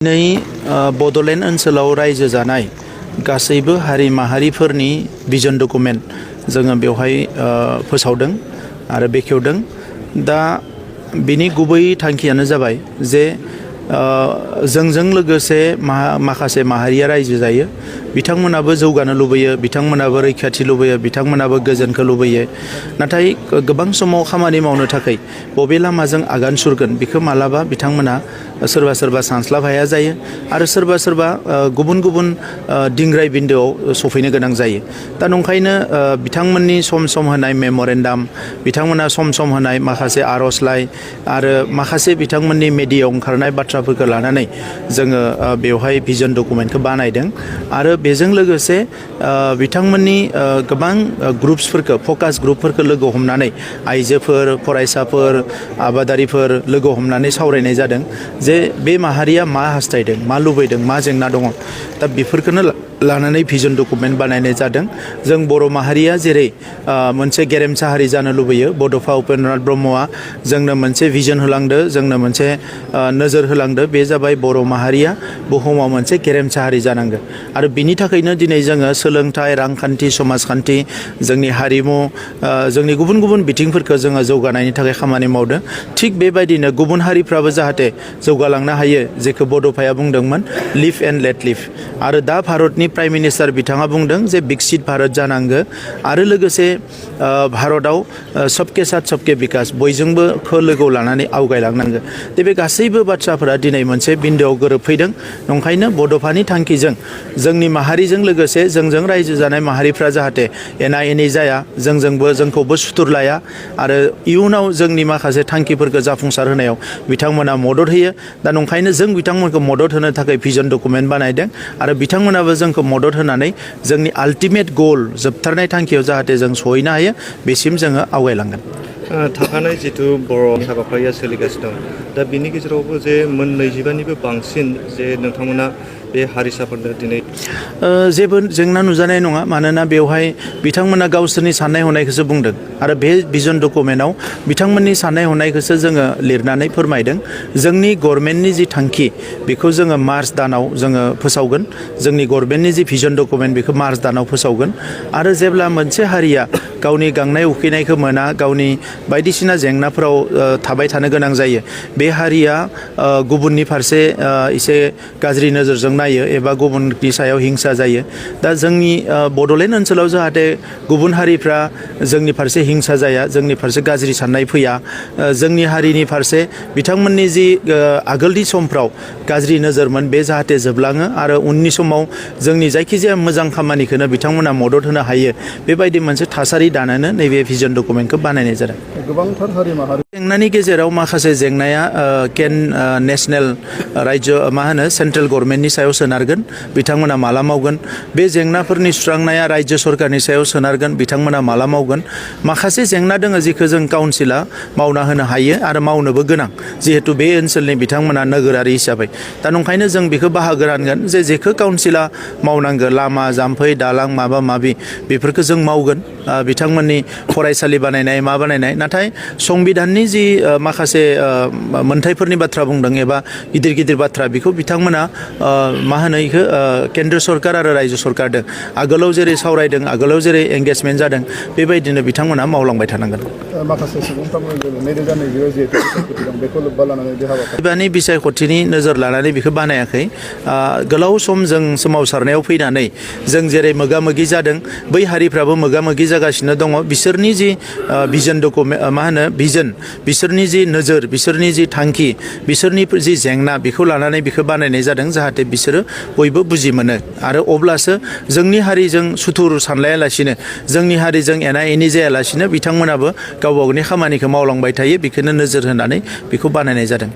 नै बड'लेण्ड ओनसोलाव रायजो जानाय गासैबो हारि माहारिफोरनि भिजन डकुमेन्ट जोङो बेवहाय फोसावदों आरो बेखेवदों। दा बिनि गुबै थांखियानो जाबाय जे जोंजों लोगोसे माखासे माहारिया रायजो जायो, बिथांमोनाबो जौगानो लुबैयो, बिथांमोनाबो रैखाथि लुबैयो, बिथांमोनाबो गोजोनखौ लुबैयो। नाथाय गोबां समाव खामानि मावनो थाखाय बबे लामाजों आगान सुरगोन बेखौ मालाबा बिथांमोना सोरबा सोरबा सानस्लाब हाया जायो आरो सोरबा सोरबा गुबुन गुबुन दिंग्राय बिन्दोआव सफैनो गोनां जायो। दा नंखायनो बिथांमोननि सम सम होनाय मेम'रेन्डाम, बिथांमोना सम सम होनाय माखासे आर'जलाइ आरो माखासे बिथांमोननि मेडियायाव ओंखारनाय बाथ्राफोरखौ लानानै जोङो बेवहाय भिजन डकुमेन्टखौ बानायदों आरो बेजों लोगोसे बिथांमोननि गोबां ग्रुप्सफोरखौ फकास ग्रुपफोरखौ लोगो हमनानै आइजोफोर, फरायसाफोर, आबादारिफोर लोगो हमनानै सावरायनाय जादों जे बे माहारिया मा हास्थायदों, मा लुबैदों, मा जेंना दङ। दा बेफोरखौनो लानानै भिजन डकुमेन्ट बानायनाय जादों। जों बर' माहारिया जेरै मोनसे गेरेमसा हारि जानो लुबैयो, बड'फा उपेन्द्रनाथ ब्रह्मआ जोंनो मोनसे भिजन होलांदो, जोंनो मोनसे नोजोर होलांदो, बे जाबाय बर' माहारिया बुहुमाव मोनसे गेरेमसा हारि जानांगौ। आरो बिनि थाखायनो दिनै जोङो सोलोंथाइ, रांखान्थि, समाजखान्थि, जोंनि हारिमु, जोंनि गुबुन गुबुन बिथिंफोरखौ जोङो जौगानायनि थाखाय खामानि मावदों। थिग बेबायदिनो गुबुन हारिफ्राबो जाहाथे जौगालांनो हायो, जेखौ बड'फाया बुंदोंमोन लिभ एन्ड लेट लिभ। आरो दा भारतनि प्राइम मिनिस्टार बिथाङा बुंदों जे बिकसित भारत जानांगौ आरो लोगोसे भारतआव सबके साथ सबके बिकास, बयजोंबो लोगोआव लानानै आवगायलांनांगौ। बे गासैबो बाथ्राफोरा दिनै मोनसे बिन्दोआव गोरोबफैदों। नंखायनो बड'फानि थांखिजों जोंनि माहारिजों लोगोसे जोंजों रायजो जानाय माहारिफ्रा जाहाथे एना एनि जाया, जोंखौबो सुथुर लाया आरो इयुनाव जोंनि माखासे थांखिफोरखौ जाफुंसार होनायाव बिथांमोना मदद होयो। दा नंखायनो जों बिथांमोनखौ मदद होनो थाखाय भिजन डकुमेन्ट बानायदों आरो बिथांमोनाबो जोंखौ मदद होनानै जोंनि आल्टिमेट गल, जोबथारनाय थांखियाव जाहाथे जों सहैनो हायो, बेसिम जोङो आवगायलांगोन। थाखानाय जिथु बर' हाबाफारिया सोलिगासिनो दं, दा बिनि गेजेरावबो जे 25निबो बांसिन जे नोंथांमोना बे हारिसाफोरनो दिनै जेबो जेंना नुजानाय नङा। मानोना बेवहाय बिथांमोना गावसोरनि साननाय हनायखौसो बुंदों आरो बे भिजन डकुमेन्टआव बिथांमोननि साननाय हनायखौसो जोङो लिरनानै फोरमायदों। जोंनि गभर्नमेन्टनि जि थांखि बेखौ जोङो मार्च दानाव जोङो फोसावगोन। जोंनि गभर्नमेन्टनि जि भिजन डकुमेन्ट बेखौ मार्च दानाव फोसावगोन। आरो जेब्ला मोनसे हारिया गावनि गांनाय उखैनायखौ मोना, गावनि बायदिसिना जेंनाफोराव थाबाय थानो गोनां जायो, बे हारिया गुबुननि फारसे एसे गाज्रि नोजोरजों नायो एबा गुबुननि सायाव हिंसा जायो। दा जोंनि बड'लेण्ड ओनसोलाव जाहाथे गुबुन हारिफ्रा जोंनि फारसे हिंसा जाया, जोंनि फारसे गाज्रि साननाय फैया, जोंनि हारिनि फारसे बिथांमोननि जि आगोलनि समफ्राव गाज्रि नोजोरमोन बे जाहाथे जोबलाङो आरो उननि समाव जोंनि जायखिजाया मोजां खामानिखौनो बिथांमोना मदद होनो हायो, बेबायदि मोनसे थासारि दानोनो नैबे भिजन डकुमेन्टखौ बानायनाय जादों। गोबांथार हारि माहारि जेंनानि गेजेराव माखासे जेंनाया नेशनेल रायजो सेन्ट्रेल गभर्नमेन्टनि सायाव सोनारगोन, बिथांमोना माला मावगोन। बे जेंनाफोरनि सुस्रांनाया रायजो सरकारनि सायाव सोनारगोन, बिथांमोना माला मावगोन। माखासे जेंना दङ जेखौ जों काउन्सिला मावना होनो हायो आरो मावनोबो गोनां, जिहेतु बे ओनसोलनि बिथांमोना नोगोरारि हिसाबै। दा नंखायनो जों बेखौ बाहागो रानगोन जे जेखौ काउन्सिला मावनांगौ, लामा, जाम्फै, दालां, माबा माबि, बेफोरखौ जों मावगोन। बिथांमोननि फरायसालि बानायनाय, मा बानायनाय। नाथाय संबिधाननि जि माखासे मोनथायफोरनि बाथ्रा बुंदों एबा गिदिर गिदिर बाथ्रा, बेखौ बिथांमोना इखौ केन्द्र सरकार आरो रायजो सरकारदों आगोलाव जेरै सावरायदों, आगोलाव जेरै एंगेजमेन्ट जादों, बेबायदिनो बिथांमोना मावलांबाय थानांगोन। माखासे सुबुंफ्रा नैरोजा नैजियाव जिहेतु बिसायख'थि दं, बेखौ लोब्बा लानानै बे हाबाफारि बिसायख'थिनि नोजोर लानानै बेखौ बानायाखै। गोलाव सम जों सोमावसारनायाव फैनानै जों जेरै मोगा मोगि जादों, बै हारिफ्राबो मोगा मोगि जागासिनो दङ। बिसोरनि जि भिजन डकुमेन्ट भिजन, बिसोरनि जि नोजोर, बिसोरनि जि थांखि, बिसोरनि जि जेंना, बेखौ लानानै बेखौ बानायनाय जादों जाहाथे बिसोरो बयबो बुजि मोनो आरो अब्लासो जोंनि हारिजों सुथुर सानलायालासिनो, जोंनि हारिजों एना एनि जायालासिनो बिथांमोनाबो गावबा गावनि खामानिखौ मावलांबाय थायो। बेखौनो नोजोर होनानै बेखौ बानायनाय जादों।